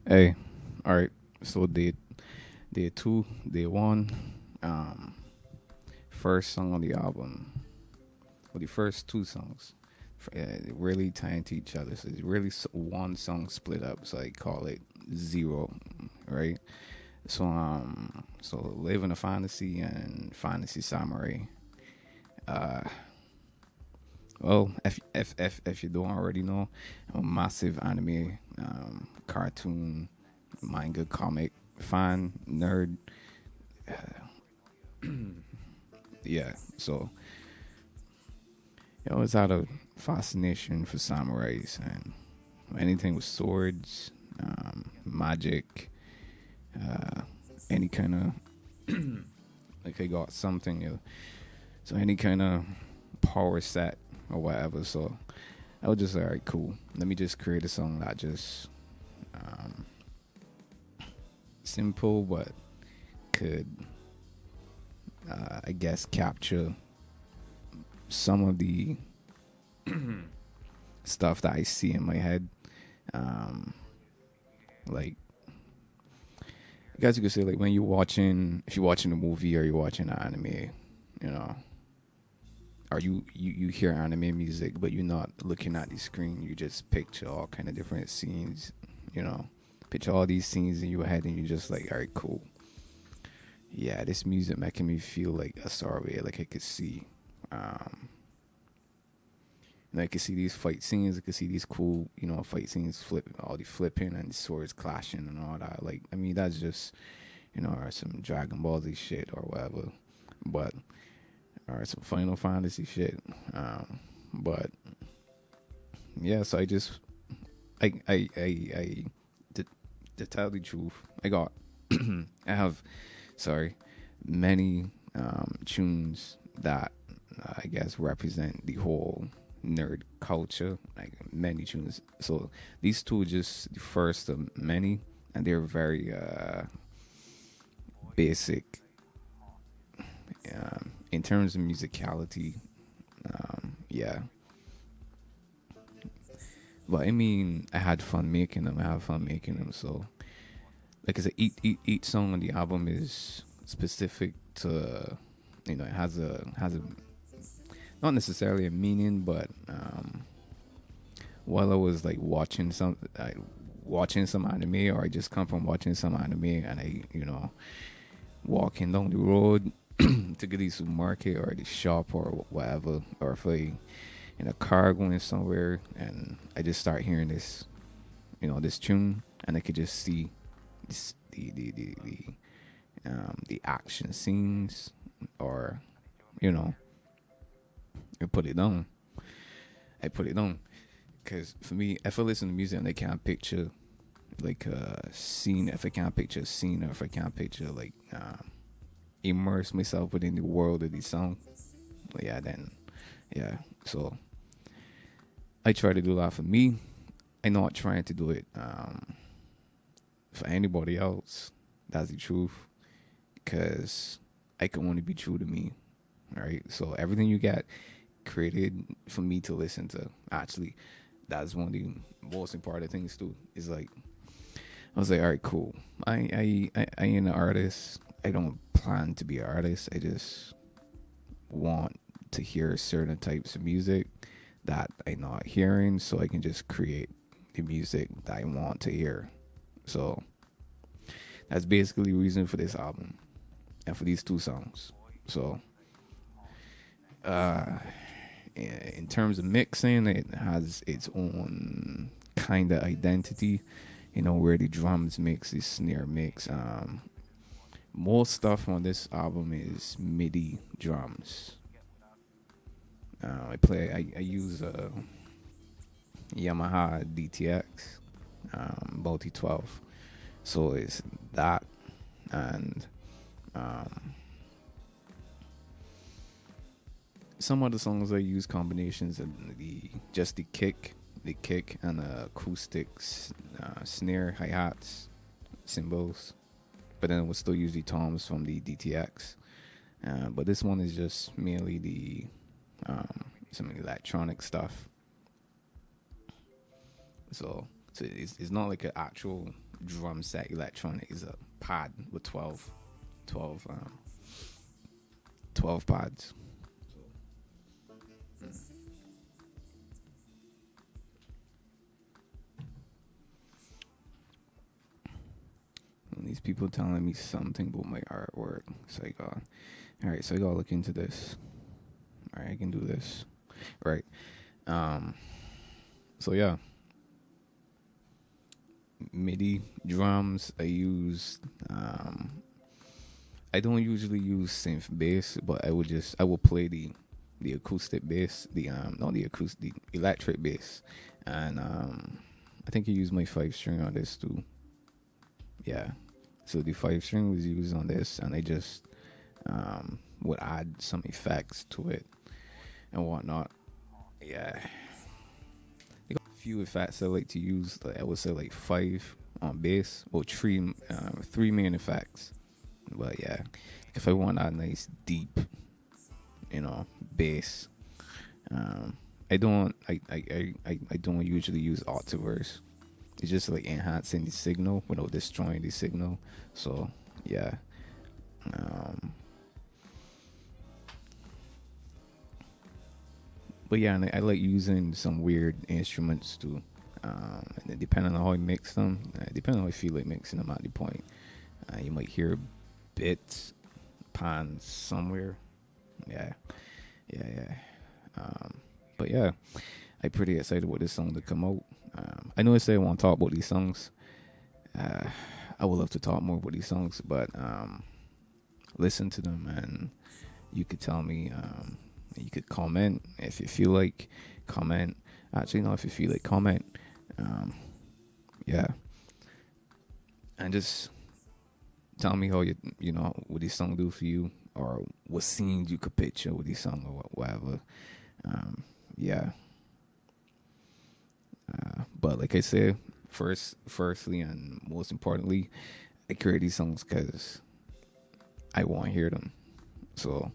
Hey, all right. So day two, day one, um, first song on the album, or the first two songs, really tie into each other. So it's really one song split up. So I call it zero, right? So Live in a Fantasy and Fantasy Samurai. Uh, well, if you don't already know, I'm a massive anime, cartoon, manga, comic fan, nerd. Yeah, so I always had a fascination for samurais and anything with swords, magic, uh, any kind of like I got something, so any kind of power set or whatever. So I was just all right, cool. Let me just create a song that just um, simple but could, I guess, capture some of the stuff that I see in my head. Um, like I guess you could say like when you're watching, if you're watching a movie or you're watching an anime, you know, or you hear anime music, but you're not looking at the screen. You just picture all kind of different scenes, you know, picture all these scenes in your head, and you're just like, all right, cool. Yeah, this music making me feel like a star way, like I could see. Um, and I could see these fight scenes. I could see these cool, fight scenes, all the flipping and the swords clashing and all that. Like, I mean, that's just, or some Dragon Ball Z shit or whatever. But or some Final Fantasy shit. But yeah, so I just I to, to tell the truth, I got I have sorry many tunes that I guess represent the whole nerd culture. Like many tunes. So these two are just the first of many, and they're very basic in terms of musicality. Yeah, but I mean, I had fun making them. I have fun making them. So, like I said, each song on the album is specific to, it has a not necessarily a meaning, but while I was like watching some anime, or I just come from watching some anime, and I walking down the road to get the supermarket or the shop or whatever, or if I in a car going somewhere, and I just start hearing this, this tune, and I could just see this, the action scenes, or you know, I put it on. I put it on because for me, if I listen to music and I can't picture like a scene, if I can't picture a scene, or if I can't picture like immerse myself within the world of the song, yeah, then yeah. So I try to do that for me. I'm not trying to do it for anybody else. That's the truth. Because I can only be true to me. Right. So everything you got created for me to listen to. Actually, that's one of the most important things too. Is like I was like, all right, cool. I ain't an artist. I don't plan to be an artist. I just want to hear certain types of music that I'm not hearing, so I can just create the music that I want to hear. So that's basically the reason for this album and for these two songs. So, uh, in terms of mixing, it has its own kind of identity. Where the drums mix, the snare mix. Most stuff on this album is MIDI drums. I use a Yamaha DTX Multi 12. So it's that, and um, some other songs I use combinations of the kick and acoustics, snare, hi hats, cymbals. But then we'll still use the toms from the DTX. But this one is just mainly the some electronic stuff. So it's not like an actual drum set electronic. It's a pod with 12, 12 pods. And these people telling me something about my artwork. So I got, all right. So I gotta look into this. All right, I can do this. Right. Um. So yeah, MIDI drums. I don't usually use synth bass, but I will play the acoustic bass, the not the acoustic, the electric bass, and I think I use my 5 string on this too. Yeah, so the 5 string was used on this, and I just would add some effects to it and whatnot. Yeah, I got a few effects I like to use. Like I would say like 5 on bass, or three main effects. But yeah, if I want a nice deep, bass, um, I don't usually use Octaverse. It's just like enhancing the signal without destroying the signal. So yeah, um, but yeah, and I like using some weird instruments too. And depending on how I mix them, depending on how I feel like mixing them at the point, you might hear bits, pans somewhere. Yeah, yeah. Um, but yeah, I'm pretty excited about this song to come out. I know I say I want to talk about these songs. Uh, I would love to talk more about these songs, but listen to them and you could tell me. You could comment if you feel like comment. Actually, no, if you feel like comment. Um, yeah, and just tell me how what these songs do for you, or what scenes you could picture with these songs, or whatever. Um, yeah. But like I said, firstly, and most importantly, I create these songs because I want to hear them. So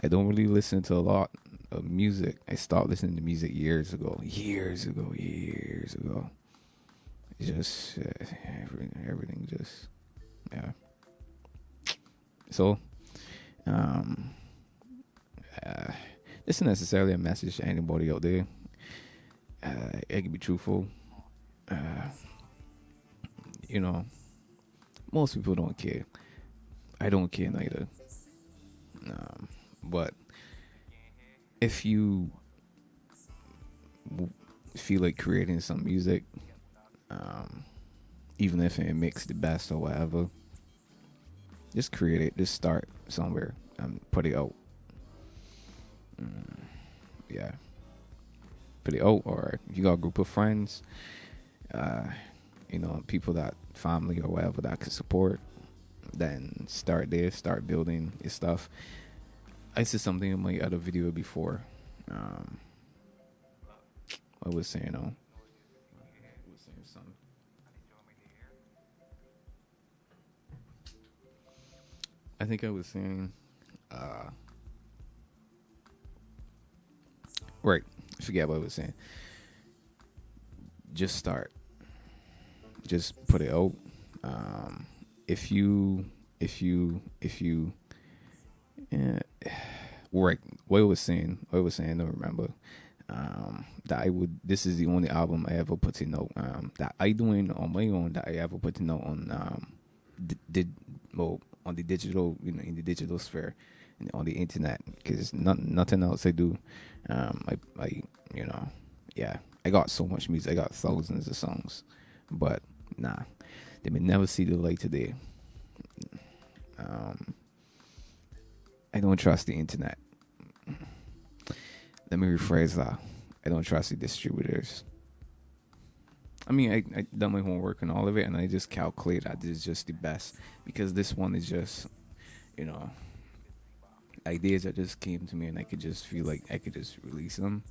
I don't really listen to a lot of music. I stopped listening to music years ago. It's just everything just, yeah. So um, uh, this isn't necessarily a message to anybody out there. I can be truthful. Uh, you know, most people don't care. I don't care neither. But if you feel like creating some music, um, even if it makes the best or whatever, just create it. Just start somewhere and put it out. Yeah, put it out. Or if you got a group of friends, uh, people that family or whatever that could support, then start there. Start building your stuff. I said something in my other video before. Um, I was saying, something. I think I was saying, uh, right. I forget what I was saying. Just start. Just put it out. Um, if you, if you, yeah, right. What I was saying, I don't remember. That I would. This is the only album I ever put in note. That I doing on my own. That I ever put in note on. Did well on the digital. In the digital sphere, and on the internet. Because nothing else I do. I yeah. I got so much music. I got thousands of songs, but nah, they may never see the light today. Um, I don't trust the internet. Let me rephrase that. I don't trust the distributors. I mean, I done my homework and all of it, and I just calculate that this is just the best, because this one is just, you know, ideas that just came to me, and I could just feel like I could just release them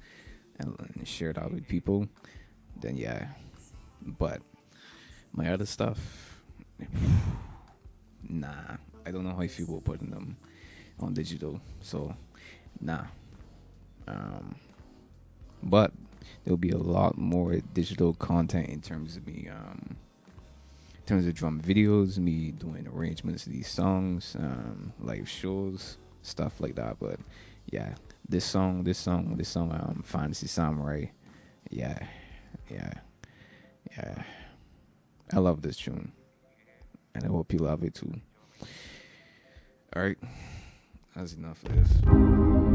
and share it out with people. Then yeah, but my other stuff, nah, I don't know how I feel about putting them on digital. So nah. Um, but there'll be a lot more digital content in terms of me terms of drum videos, me doing arrangements of these songs, live shows, stuff like that. But yeah, this song, Fantasy Samurai. Yeah, yeah, yeah. I love this tune, and I hope you love it too. All right, that's enough of this.